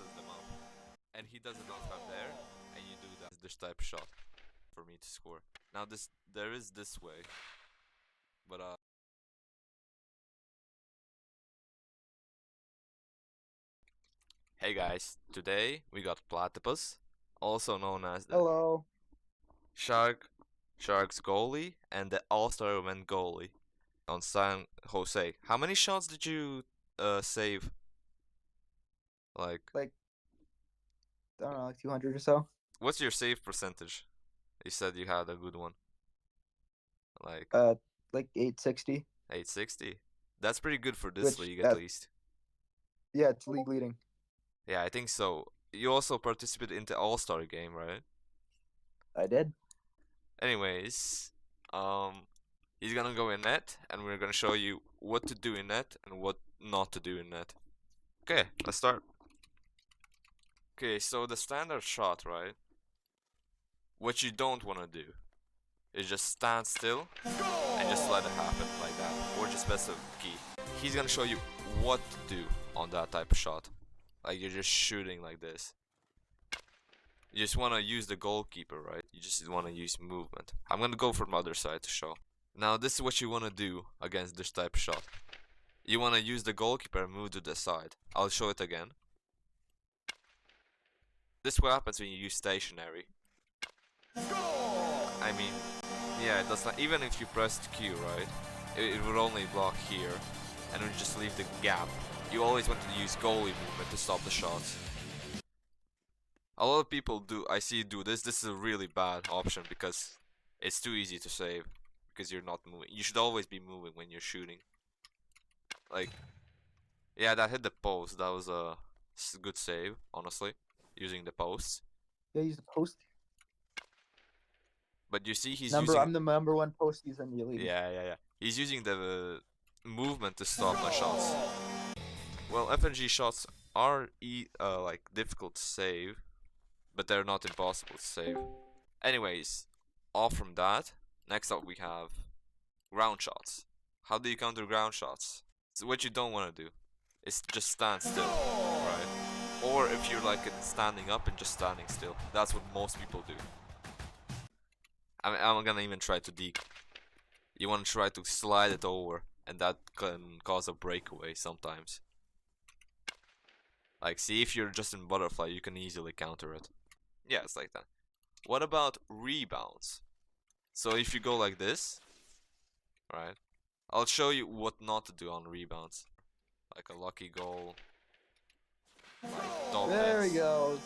messes them up. And he does it not from there, and you do that. This type shot for me to score. Now there is this way, but hey guys, today we got Platypus, also known as the Hello. Sharks goalie and the All-Star event goalie on San Jose. How many shots did you save? Like, I don't know, like 200 or so. what's your save percentage? You said you had a good one. Like Like 860. 860. That's pretty good for this Which league at least. Yeah, it's league leading. Yeah, I think so. You also participated in the All-Star game, right? I did. Anyways, he's gonna go in net, and we're gonna show you what to do in net and what not to do in net. Okay, let's start. Okay, so the standard shot, right? What you don't want to do is just stand still and just let it happen like that, or just press a key. He's gonna show you what to do on that type of shot. Like you're just shooting like this. You just want to use the goalkeeper, right? You just want to use movement. I'm gonna go from the other side to show. Now this is what you want to do against this type of shot. You want to use the goalkeeper and move to the side. I'll show it again. This is what happens when you use stationary. I mean, yeah, it does not. Even if you pressed Q, right? It would only block here, and it would just leave the gap. You always want to use goalie movement to stop the shots. A lot of people I see do this. This is a really bad option because it's too easy to save because you're not moving. You should always be moving when you're shooting. Like, yeah, that hit the post. That was a good save, honestly, using the posts. Yeah, use the post. But you see, I'm the number one post user in the league. Yeah. He's using the movement to stop my shots. Well, FNG shots are like difficult to save, but they're not impossible to save. Anyways, off from that, next up we have ground shots. How do you counter ground shots? So what you don't want to do is just stand still, right? Or if you're like standing up and just standing still. That's what most people do. I'm gonna even try to deke. You want to try to slide it over, and that can cause a breakaway sometimes. Like, see, if you're just in butterfly, you can easily counter it. Yeah, it's like that. What about rebounds? So if you go like this, right? I'll show you what not to do on rebounds. Like a lucky goal. Like dog there heads. he goes.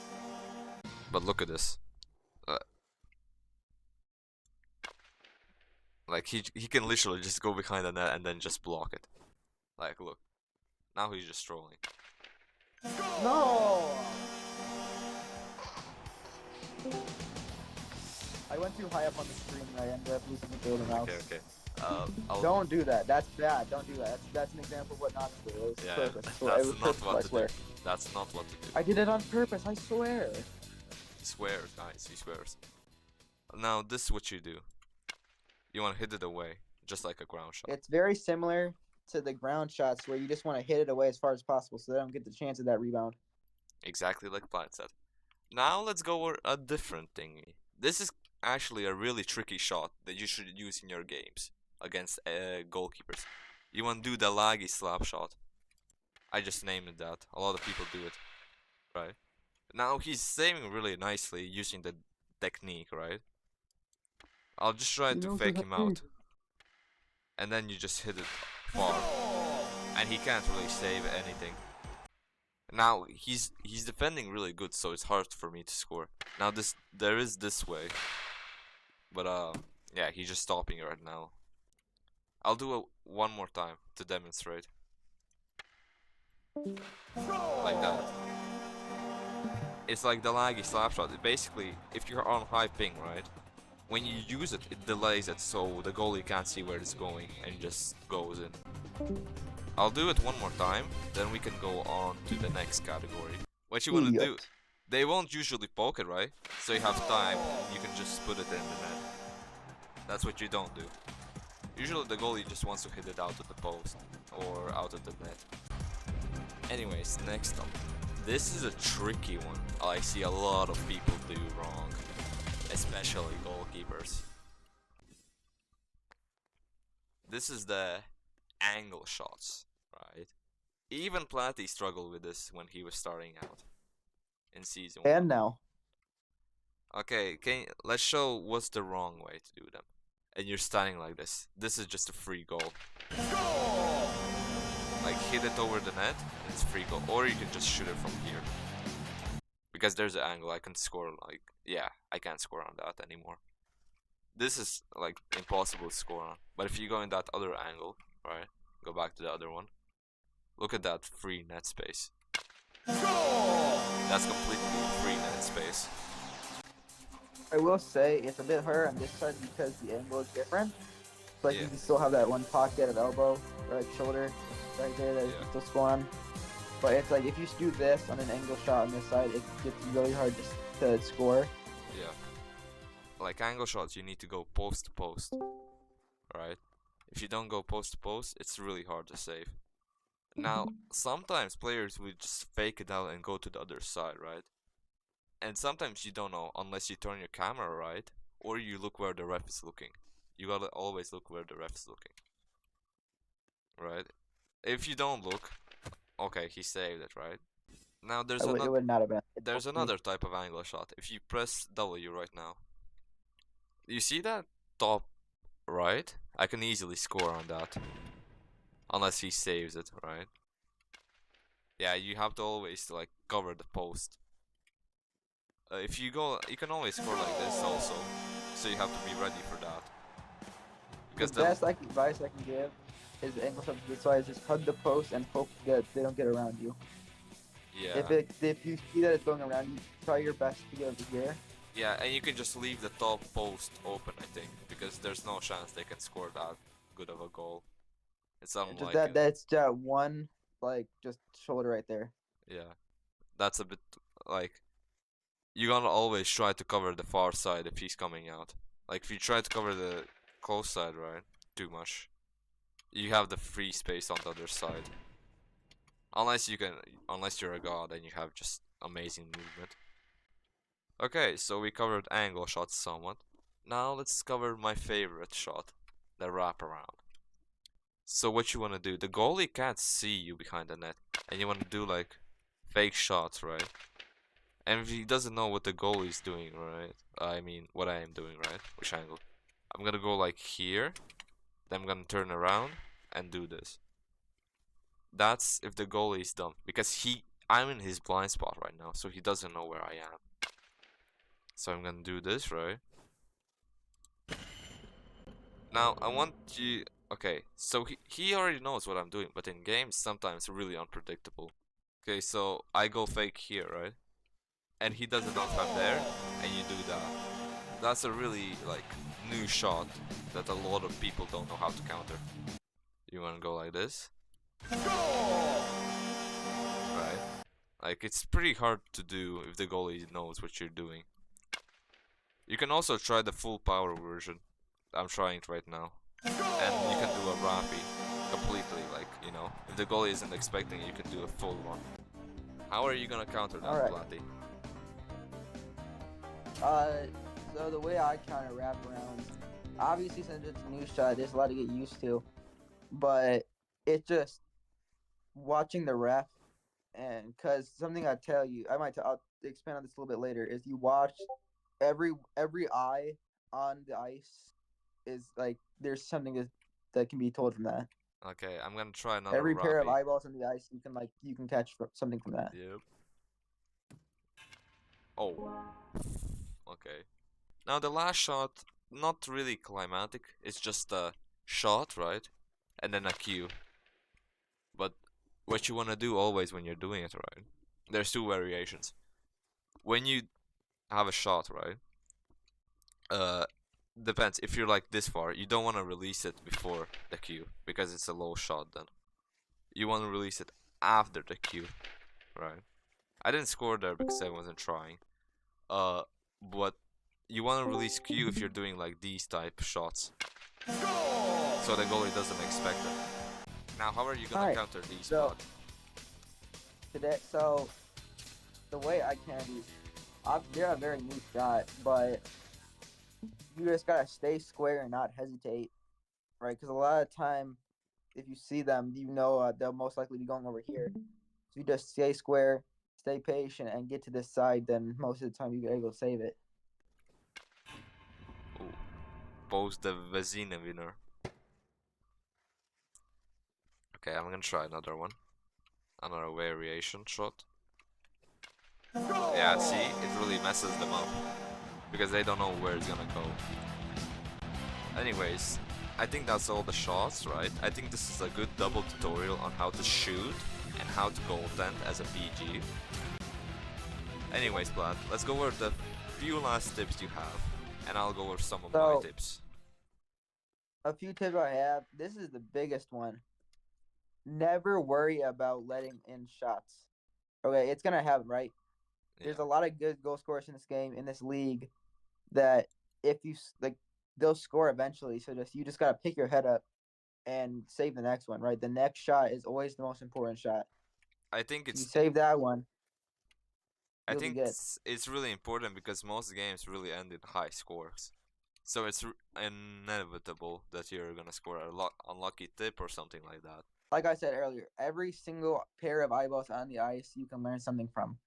But look at this. Like he can literally just go behind the net and then just block it. Like look. Now he's just trolling. No! I went too high up on the screen and I ended up losing the golden mouse. Okay. Don't do that. That's bad. Don't do that. That's an example of what not to do. It was purpose. That's not what I to swear. do. That's not what to do. I did it on purpose. I swear. He swears, guys. He swears. Now this is what you do. You want to hit it away, just like a ground shot. It's very similar to the ground shots where you just want to hit it away as far as possible so they don't get the chance of that rebound. Exactly like Plaid said. Now let's go over a different thingy. This is actually a really tricky shot that you should use in your games against goalkeepers. You want to do the laggy slap shot. I just named it that. A lot of people do it, right? Now he's saving really nicely using the technique, right? I'll just try to fake him out. And then you just hit it far. And he can't really save anything. Now he's defending really good, so it's hard for me to score. Now there is this way. But yeah, he's just stopping right now. I'll do it one more time to demonstrate. Like that. It's like the laggy slap shot. Basically, if you're on high ping, right? When you use it, it delays it so the goalie can't see where it's going and just goes in. I'll do it one more time, then we can go on to the next category. What you want to do, they won't usually poke it, right? So you have time, you can just put it in the net. That's what you don't do. Usually the goalie just wants to hit it out of the post or out of the net. Anyways, next up, This is a tricky one. I see a lot of people do wrong, especially goalkeepers. This is the angle shots, right? Even Platty struggled with this when he was starting out in season 1. And now. Okay, let's show what's the wrong way to do them. And you're standing like this. This is just a free goal. Like hit it over the net and it's free goal. Or you can just shoot it from here. Because there's an angle I can score like, yeah, I can't score on that anymore. This is like impossible to score on. But if you go in that other angle, right? Go back to the other one. Look at that free net space. That's completely free net space. I will say it's a bit harder on this side because the angle is different. But Yeah. you can still have that one pocket of elbow or like shoulder right there that you can still score on. But it's like if you do this on an angle shot on this side, it gets really hard to score. Yeah. Like angle shots, you need to go post to post, right? If you don't go post to post, it's really hard to save. Now, sometimes players will just fake it out and go to the other side, right? And sometimes you don't know unless you turn your camera right or you look where the ref is looking. You gotta always look where the ref is looking, right? If you don't look, okay, he saved it, right? Now It would not have been. there's another type of angle shot. If you press W right now, you see that top right? I can easily score on that. Unless he saves it, right? Yeah, you have to always like cover the post. If you go, you can always score like this also. So you have to be ready for that. Because the best advice I can give is the angle shot this way is just hug the post and hope that they don't get around you. yeah, If you see that it's going around you, try your best to get over here. yeah, and you can just leave the top post open, I think, because there's no chance they can score that good of a goal. It's unlikely. That's that one like just shoulder right there. Yeah, that's a bit like you're gonna always try to cover the far side if he's coming out. Like if you try to cover the close side, right, too much, you have the free space on the other side. Unless you're a god and you have just amazing movement. Okay, so we covered angle shots somewhat. Now let's cover my favorite shot, the wraparound. So what you wanna do? The goalie can't see you behind the net, and you wanna do like fake shots, right? And if he doesn't know what the goalie's doing, right? I mean, what I am doing, right? Which angle? I'm gonna go like here, then I'm gonna turn around and do this. That's if the goalie is dumb, because I'm in his blind spot right now, so he doesn't know where I am. So I'm gonna do this, right? Now I want you. Okay, so he already knows what I'm doing, but in games sometimes really unpredictable. Okay, so I go fake here, right? And he doesn't know if I'm there, and you do that. That's a really like new shot that a lot of people don't know how to counter. You wanna go like this? Right? Like it's pretty hard to do if the goalie knows what you're doing. You can also try the full power version. I'm trying it right now. And you can do a rampy completely, like, you know, if the goalie isn't expecting it, you can do a full one. How are you gonna counter that, Alright. Platty? So the way I counter wraparounds, obviously since it's a new shot, there's a lot to get used to, but it's just watching the ref, and because something I tell you, I'll expand on this a little bit later, is you watch every eye on the ice is like there's something that can be told from that. Okay, I'm gonna try another Every pair of rampy. eyeballs on the ice, you can catch something from that. Yep. Oh. Okay. Now the last shot, not really climatic. It's just a shot, right? And then a cue. But what you wanna do always when you're doing it, right? There's two variations. When you have a shot, right? Depends. If you're like this far, you don't want to release it before the cue because it's a low shot. Then you want to release it after the cue, right? I didn't score there because I wasn't trying. But you want to release cue if you're doing like these type shots, so the goalie doesn't expect it. Now, how are you gonna Alright, counter these? so the way I can is, they're a very new shot, but you just gotta stay square and not hesitate, right? Because a lot of time, if you see them, they'll most likely be going over here. So you just stay square, stay patient, and get to this side. Then most of the time you're able to save it. Ooh. Post the Vezina winner. Okay, I'm gonna try another one. Another variation shot. Yeah, see? It really messes them up. Because they don't know where it's gonna go. Anyways, I think that's all the shots, right? I think this is a good double tutorial on how to shoot and how to goaltend as a PG. Anyways, Vlad, let's go over the few last tips you have, and I'll go over some of my tips. A few tips I have. This is the biggest one. Never worry about letting in shots. Okay, it's gonna happen, right? Yeah. There's a lot of good goal scorers in this game, in this league, that if you like, they'll score eventually. So you just gotta pick your head up and save the next one, right? The next shot is always the most important shot. I think You it's save that one, I you'll be think good. it's really important because most games really end in high scores. So it's inevitable that you're gonna score a unlucky tip or something like that. Like I said earlier, every single pair of eyeballs on the ice you can learn something from.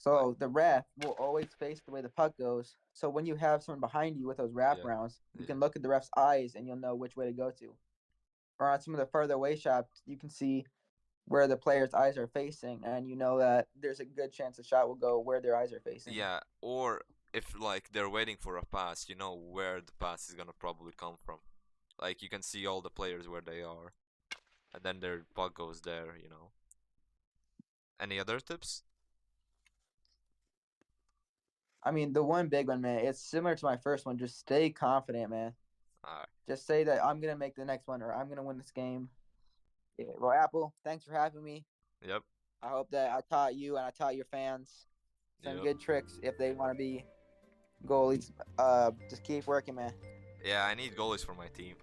Like, So the ref will always face the way the puck goes. So when you have someone behind you with those yeah, wraparounds, you yeah, can look at the ref's eyes and you'll know which way to go to. Or on some of the further away shots, you can see where the player's eyes are facing, and you know that there's a good chance the shot will go where their eyes are facing. yeah. Or if like they're waiting for a pass, you know where the pass is gonna probably come from. Like you can see all the players where they are, and then their puck goes there. You know. Any other tips? I mean, the one big one, man, it's similar to my first one. Just stay confident, man. Alright. Just say that I'm gonna make the next one or I'm gonna win this game. Yeah, well, Apple, thanks for having me. Yep. I hope that I taught you and I taught your fans some Yep. good tricks if they want to be goalies. Just keep working, man. Yeah, I need goalies for my team.